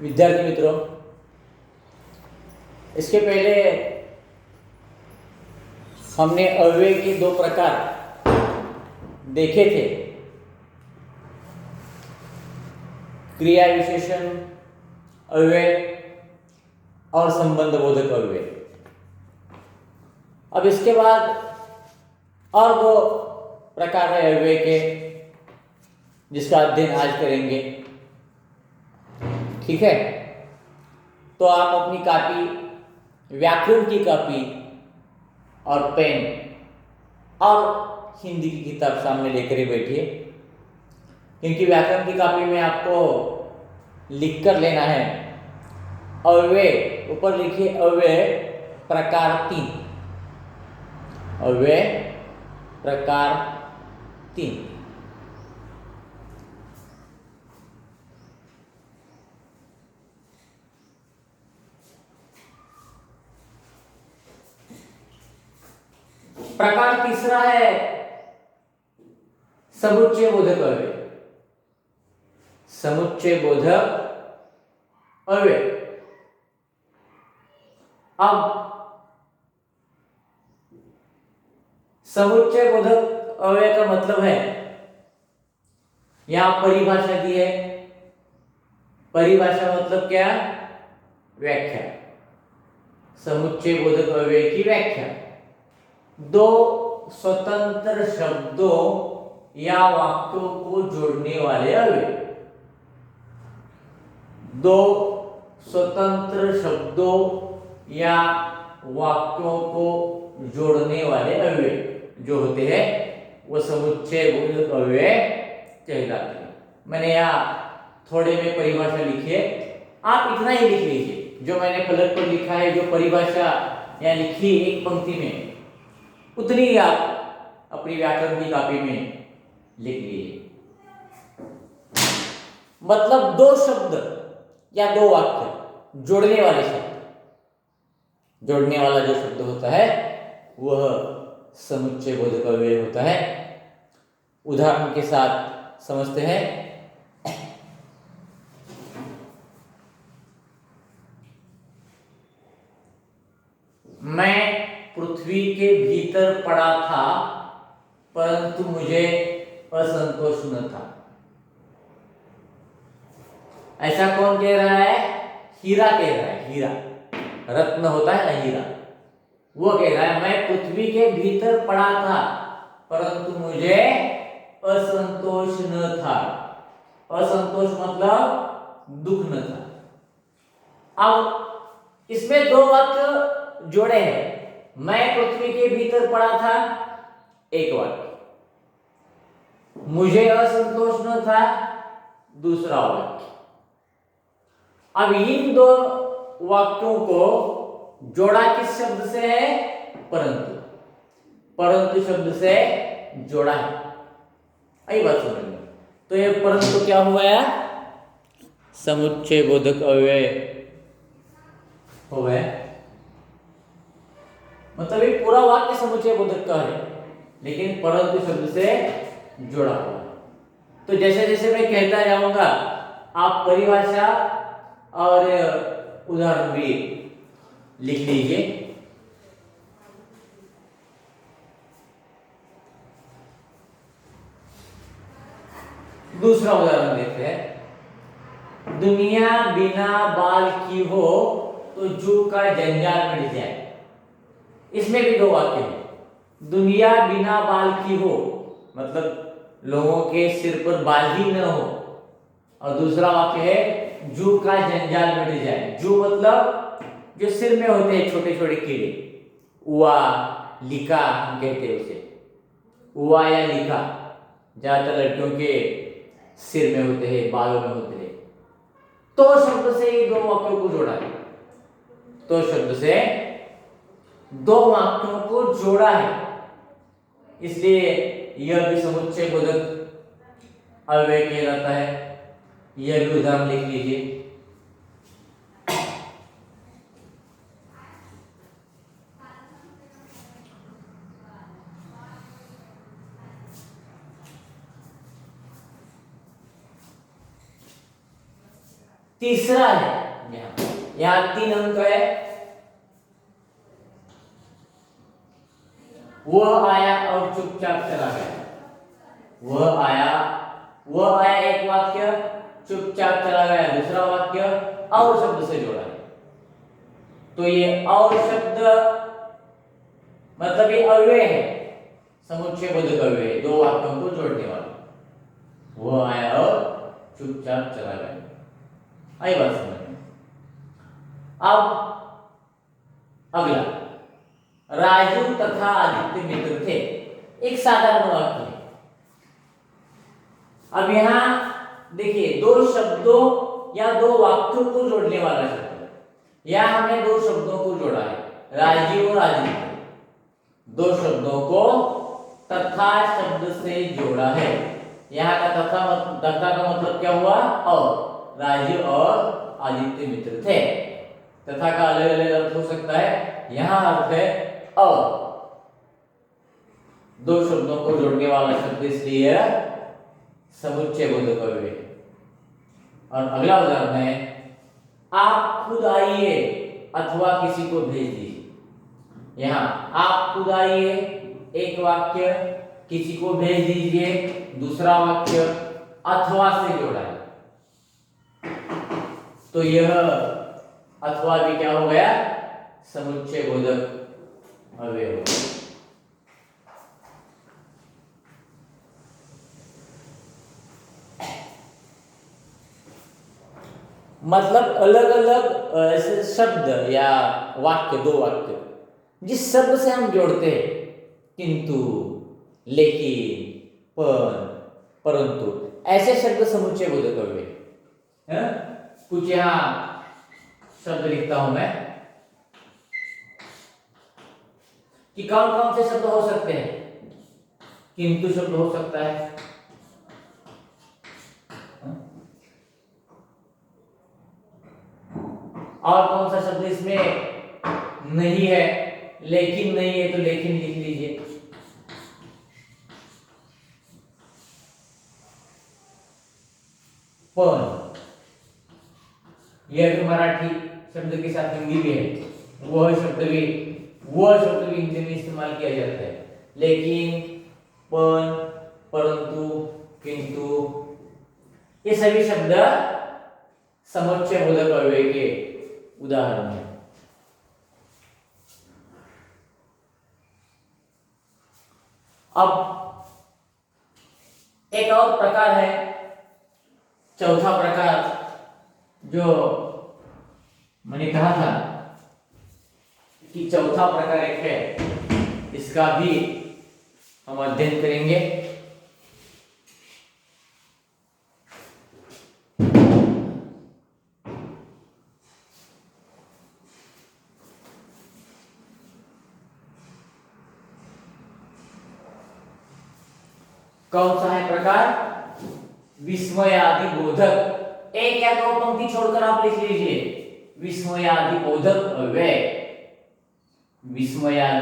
विद्यार्थी मित्रों, इसके पहले हमने अव्यय के दो प्रकार देखे थे, क्रिया विशेषण अव्यय और संबंध बोधक अव्यय। अब इसके बाद और दो प्रकार है अव्यय के, जिसका अध्ययन आज करेंगे। ठीक है, तो आप अपनी कॉपी, व्याकरण की कॉपी और पेन और हिंदी की किताब सामने लेकर ही बैठिए, क्योंकि व्याकरण की कॉपी में आपको लिख कर लेना है अव्यय। ऊपर लिखिए अव्यय प्रकार 3, अव्यय प्रकार 3। प्रकार तीसरा है समुच्चय बोधक अव्यय। समुच्चय बोधक अव्यय। अब समुच्चय बोधक अव्यय का मतलब है, यहां परिभाषा दी है। परिभाषा मतलब क्या? व्याख्या। समुच्चय बोधक अव्यय की व्याख्या: दो स्वतंत्र शब्दों या वाक्यों को जोड़ने वाले अव्यय। दो स्वतंत्र शब्दों या वाक्यों को जोड़ने वाले अव्यय जो होते हैं वो समुच्चय बोधक अव्यय कहलाते हैं। मैंने यहाँ थोड़े में परिभाषा लिखी है, आप इतना ही लिख लीजिए जो मैंने फलक पर लिखा है। जो परिभाषा यहाँ लिखी एक पंक्ति में, उतनी ही आप अपनी व्याकरण की कॉपी में लिख लीजिए। मतलब दो शब्द या दो वाक्य जोड़ने वाले शब्द, जोड़ने वाला जो शब्द होता है वह समुच्चय बोधक अव्यय होता है। उदाहरण के साथ समझते हैं। मैं पृथ्वी के भीतर पड़ा था, परंतु मुझे असंतोष न था। ऐसा कौन कह रहा है? हीरा कह रहा है। हीरा, रत्न होता है ना, हीरा, वो कह रहा है मैं पृथ्वी के भीतर पड़ा था, परंतु मुझे असंतोष न था। असंतोष मतलब दुख न था। अब इसमें दो वाक्य जोड़े हैं। मैं पृथ्वी के भीतर पड़ा था, एक वाक्य। मुझे असंतोष न था, दूसरा वाक्य। अब इन दो वाक्यों को जोड़ा किस शब्द से है? परंतु। परंतु शब्द से जोड़ा है। आई बात समझ में? तो ये परंतु क्या हुआ है? समुच्चय बोधक अव्यय हो गया। मतलब ये पूरा वाक्य समुच्चय बोधक का है, लेकिन परंतु शब्द से जोड़ा हुआ। तो जैसे जैसे मैं कहता जाऊंगा, आप परिभाषा और उदाहरण भी लिख लीजिए। दूसरा उदाहरण देखते हैं। दुनिया बिना बाल की हो तो जू का जंजाल मिट जाए। इसमें भी दो वाक्य हैं। दुनिया बिना बाल की हो मतलब लोगों के सिर पर बाल ही न हो, और दूसरा वाक्य है जू का जंजाल मिट जाए। जू मतलब जो सिर में होते हैं छोटे छोटे कीड़े, उआ, लिका हम कहते हैं उसे। उआ या लिका ज्यादातर लड़कियों के सिर में होते हैं, बालों में होते हैं। तो शब्द से ये दो वाक्यों को जोड़ा है। तो शब्द से दो वाक्यों को जोड़ा है, इसलिए यह भी समुच्चय बोधक अव्यय कहलाता है। यह भी उदाहरण लिख लीजिए। तीसरा है, यहाँ 3 अंक है, वह आया और चुपचाप चला गया। वह आया एक वाक्य, चुपचाप चला गया दूसरा वाक्य, और शब्द से जोड़ा है। तो ये और शब्द मतलब ये अव्यय है, समुच्चय बोधक अव्यय है, 2 वाक्यों को जोड़ने वाला। वह आया और चुपचाप चला गया। आई बात समझ में? अब अगला, राजू तथा आदित्य मित्र थे, एक साधारण वाक्य है। अब यहां देखिए 2 शब्दों या 2 वाक्यों को जोड़ने वाला शब्द है। यहां हमने 2 शब्दों को जोड़ा है, राजीव और आदित्य। 2 शब्दों को तथा शब्द से जोड़ा है। यहाँ का तथा का मतलब क्या हुआ? और। राजीव और आदित्य मित्र थे। तथा का अलग अलग अर्थ हो सकता है, यहाँ अर्थ है और। 2 शब्दों को जोड़ने वाला शब्द, इसलिए समुच्चय बोधक अव्यय। और अगला उदाहरण है, आप खुद आइए अथवा किसी को भेज दीजिए। यहाँ आप खुद आइए एक वाक्य, किसी को भेज दीजिए दूसरा वाक्य, अथवा से जोड़ा है। तो यह अथवा भी क्या हो गया? समुच्चय बोधक अव्यय हो गया। मतलब अलग अलग ऐसे शब्द या वाक्य, 2 वाक्य जिस शब्द से हम जोड़ते हैं, किंतु, लेकिन, पर, परंतु, ऐसे शब्द समुच्चय बोधक अव्यय है। कुछ यहां शब्द लिखता हूं मैं कि कौन कौन से शब्द हो सकते हैं। किंतु शब्द हो सकता है, और कौन सा शब्द इसमें नहीं है? लेकिन नहीं है तो लेकिन लिख लीजिए। पर, यह तो मराठी शब्द के साथ हिंदी भी है, वह शब्द भी हिंदी में इस्तेमाल किया जाता है। लेकिन, पण, परंतु, किंतु, ये सभी शब्द समुच्चय बोधक अव्यय के उदाहरण हैं। अब एक और प्रकार है, चौथा प्रकार, जो मैंने कहा था कि चौथा प्रकार एक है, इसका भी हम अध्ययन करेंगे। कौन सा है प्रकार? विस्मयादि बोधक। एक या 2 पंक्ति छोड़कर आप लिख लीजिए, विस्मयादि बोधक अव्यय। विस्मयादि